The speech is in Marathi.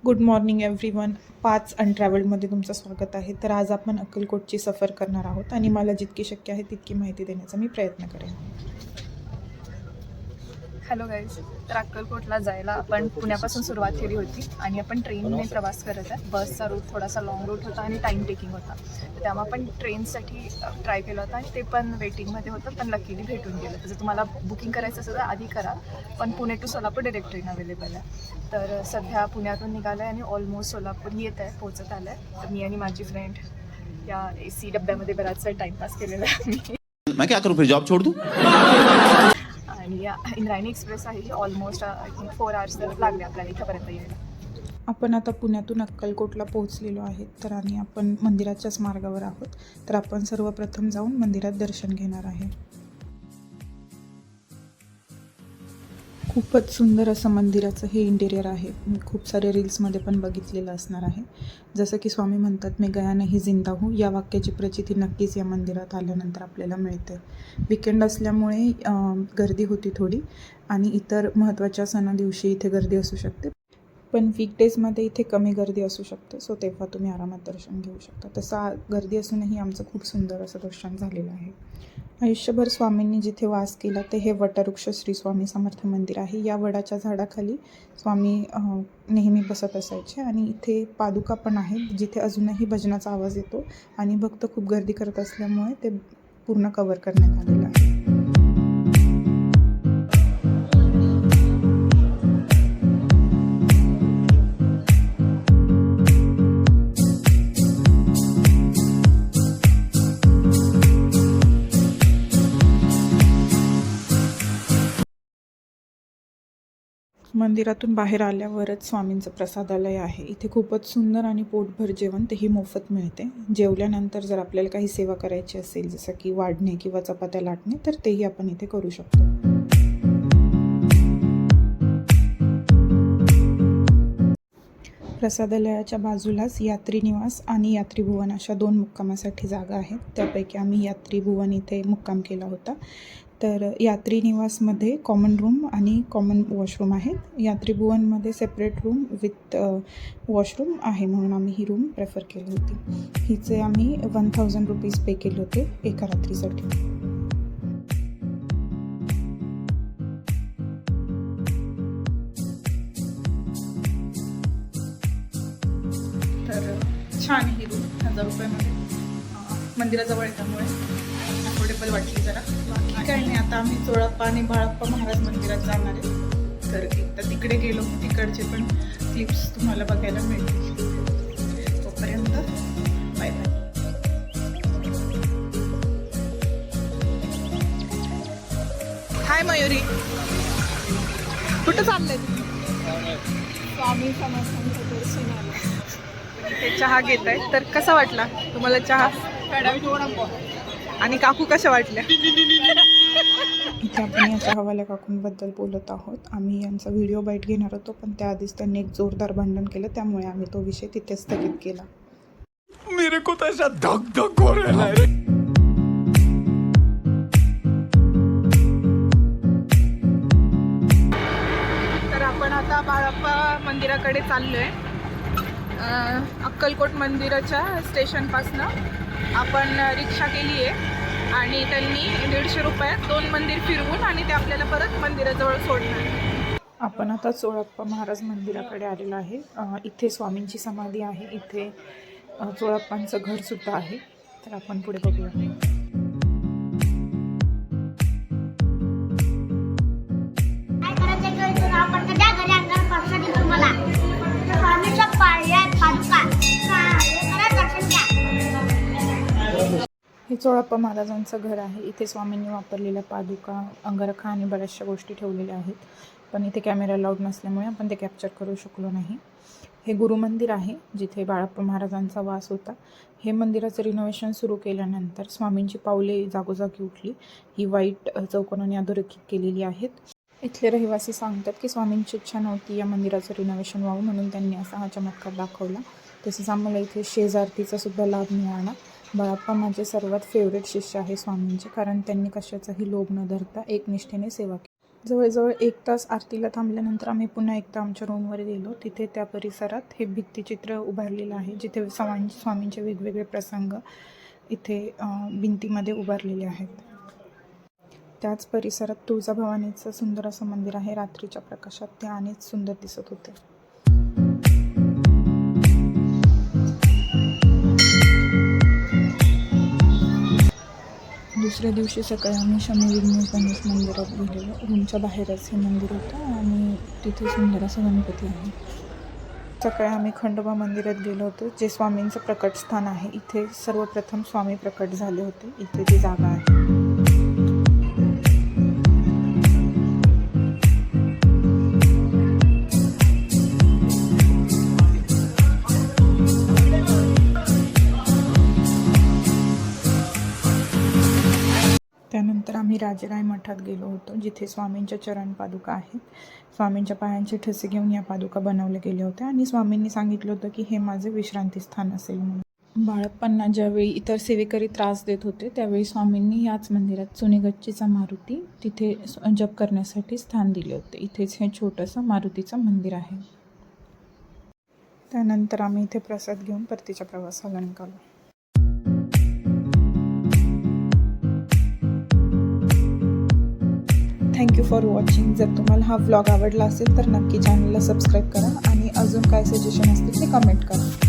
Good morning everyone. 5 अनट्रॅव्हल्डमध्ये तुमचं स्वागत आहे. तर आज आपण अक्कलकोटची सफर करणार आहोत आणि मला जितकी शक्य आहे तितकी माहिती देण्याचा मी प्रयत्न करेन. Hello guys. तर अक्कलकोटला जायला आपण पुण्यापासून सुरुवात केली होती आणि आपण ट्रेनने प्रवास करत आहे. बसचा रूट थोडासा लाँग रूट होता आणि टाईम टेकिंग होता, तर त्यामुळे आपण ट्रेनसाठी ट्राय केलं होतं आणि ते पण वेटिंगमध्ये होतं, पण लकीली भेटून गेलं. जर तुम्हाला बुकिंग करायचं असेल तर आधी करा, पण Pune to Solapur direct train available आहे. तर सध्या पुण्यातून निघालं आहे आणि ऑलमोस्ट सोलापूर येत आहे, पोहोचत आलं आहे. तर मी आणि माझी फ्रेंड या AC डब्यामध्ये बराचसा टाईमपास केलेला आहे मैं क्या करूं फिर, जॉब छोड़ दूं? आणि या इंद्रायणी एक्सप्रेस आहे, ऑलमोस्ट आय थिंक 4 hours लागले आपल्याला इथंपर्यंत यायला. आपण आता पुण्यातून अक्कलकोटला पोहोचलेलो आहे. तर आणि आपण मंदिराच्याच मार्गावर आहोत. तर आपण सर्वप्रथम जाऊन मंदिरात दर्शन घेणार आहे. खूपच सुंदर असं मंदिराचं हे इंटेरियर आहे. मी खूप सारे रील्समध्ये पण बघितलेलं असणार आहे. जसं की स्वामी म्हणतात, मैं गया नहीं जिंदा हूँ, या वाक्याची प्रचिती नक्कीच या मंदिरात आल्यानंतर आपल्याला मिळते. विकेंड असल्यामुळे गर्दी होती थोडी आणि इतर महत्त्वाच्या सणादिवशी इथे गर्दी असू शकते, पण वीकडेजमध्ये इथे कमी गर्दी असू शकते. सो तेव्हा तुम्ही आरामात दर्शन घेऊ शकता. तसं गर्दी असूनही आमचं खूप सुंदर असं दर्शन झालेलं आहे. आयुष्यभर स्वामींनी जिथे वास केला ते हे वटवृक्ष श्री स्वामी समर्थ मंदिर आहे. या वडाच्या झाडाखाली स्वामी नेहमी बसत असायचे आणि इथे पादुका पण आहेत, जिथे अजूनही भजनाचा आवाज येतो आणि भक्त खूप गर्दी करत असल्यामुळे ते पूर्ण कव्हर करण्यात आलेलं आहे. मंदिरातून बाहेर आल्यावरच स्वामींचं प्रसादालय आहे. इथे खूपच सुंदर आणि पोटभर जेवण तेही मोफत मिळते. जेवल्यानंतर जर आपल्याला काही सेवा करायची असेल, जसं की वाढणे किंवा चपात्या लाटणे, तर तेही आपण इथे करू शकतो. प्रसादालयाच्या बाजूलाच यात्री निवास आणि यात्रीभुवन अशा 2 मुक्कामासाठी जागा आहेत. त्यापैकी आम्ही यात्रीभुवन इथे मुक्काम केला होता. तर यात्री निवासमध्ये कॉमन रूम आणि कॉमन वॉशरूम आहेत. यात्रीभुवनमध्ये सेपरेट रूम विथ वॉशरूम आहे, म्हणून आम्ही ही रूम प्रेफर केली होती. हिचे आम्ही 1000 रुपीज पे केले होते एका रात्रीसाठी. तर छान ही रूम 1000 रुपयामध्ये मंदिराजवळ येल्यामुळे अफोर्डेबल वाटली जरा. बाकी काही नाही. आता आम्ही चोळप्पा आणि बाळप्पा महाराज मंदिरात जाणार आहे. तर एकदा तिकडे गेलो की तिकडचे पण क्लिप्स तुम्हाला बघायला मिळतील. तोपर्यंत बाय बाय. हाय मयुरी, कुठं चाललंय तुम्ही? स्वामी समर्थांचं दर्शन आलं. ते चहा घेत आहे. तर कसा वाटला तुम्हाला चहा? आणि काकू कशा वाटल्या? इथे आपण या चहावाल्या काकूंबद्दल बोलत आहोत. आम्ही यांचा व्हिडिओ बाईट घेणार होतो, पण त्याआधीच त्यांनी एक जोरदार भांडण केलं, त्यामुळे आम्ही तो विषय तिथे स्थगित केला. मेरे को तो ऐसा धक धक हो रहा है. तर आपण आता बाळप्पा मंदिराकडे चाललोय. अक्कलकोट मंदिराच्या स्टेशनपासनं आपण रिक्षा केली आहे आणि त्यांनी 150 रुपयात 2 मंदिर फिरवून आणि ते आपल्याला परत मंदिराजवळ सोडणार. आपण आता चोळप्पा महाराज मंदिराकडे आलेलो आहे. इथे स्वामींची समाधी आहे. इथे चोळप्पांचं घरसुद्धा आहे. तर आपण पुढे बघूया. हे चोळप्पा महाराजांचं घर आहे. इथे स्वामींनी वापरलेल्या पादुका, अंगरखा आणि बऱ्याचशा गोष्टी ठेवलेल्या आहेत, पण इथे कॅमेरा अलाउड नसल्यामुळे आपण ते कॅप्चर करू शकलो नाही. हे गुरुमंदिर आहे, जिथे बाळप्पा महाराजांचा वास होता. हे मंदिराचं रिनोव्हेशन सुरू केल्यानंतर स्वामींची पावले जागोजागी उठली. ही व्हाईट चौकोनाने अधोरेखित केलेली आहेत. इथले रहिवासी सांगतात की स्वामींची इच्छा नव्हती या मंदिराचं रिनोव्हेशन व्हावं, म्हणून त्यांनी असा हा चमत्कार दाखवला. तसंच आम्हाला इथे शेजारतीचा सुद्धा लाभ मिळाला. बाळप्पा माझे सर्वात फेवरेट शिष्य आहे स्वामींचे, कारण त्यांनी कशाचाही लोभ न धरता एकनिष्ठेने सेवा केली. जवळजवळ 1 तास आरतीला थांबल्यानंतर आम्ही पुन्हा एकदा आमच्या रूमवर गेलो. तिथे त्या परिसरात हे भित्तिचित्र उभारलेलं आहे, जिथे स्वामींचे वेगवेगळे प्रसंग इथे भिंतीमध्ये उभारलेले आहेत. त्याच परिसरात तुळजाभवानीचं सुंदर असं मंदिर आहे. रात्रीच्या प्रकाशात ते आणिच सुंदर दिसत होते. दुसऱ्या दिवशी सकाळी आम्ही शमी विघ्नेश गणेश मंदिरात गेलेलो. रूमच्या बाहेरच हे मंदिर होतं आणि तिथे सुंदर असं गणपती आहे. सकाळी आम्ही खंडोबा मंदिरात गेलो होतो, जे स्वामींचं प्रकट स्थान आहे. इथे सर्वप्रथम स्वामी प्रकट झाले होते. इथे जी जागा आहे. त्यानंतर आम्ही राजेराय मठात गेलो होतो, जिथे स्वामींच्या चरण पादुका आहेत. स्वामींच्या पायांचे ठसे घेऊन या पादुका बनवल्या गेल्या होत्या आणि स्वामींनी सांगितलं होतं की हे माझे विश्रांती स्थान असेल म्हणून. बाळप्पांना ज्यावेळी इतर सेवेकरी त्रास देत होते, त्यावेळी स्वामींनी याच मंदिरात चुनेगच्चीचा मारुती तिथे जप करण्यासाठी स्थान दिले होते. इथेच हे छोटंसं मारुतीचं मंदिर आहे. त्यानंतर आम्ही इथे प्रसाद घेऊन परतीच्या प्रवासाला निघालो. Thank you for watching. जर तुम्हाला हा व्लॉग आवडला असेल तर नक्की चॅनलला सबस्क्राईब करा आणि अजून काय सजेशन असतील ते कमेंट करा.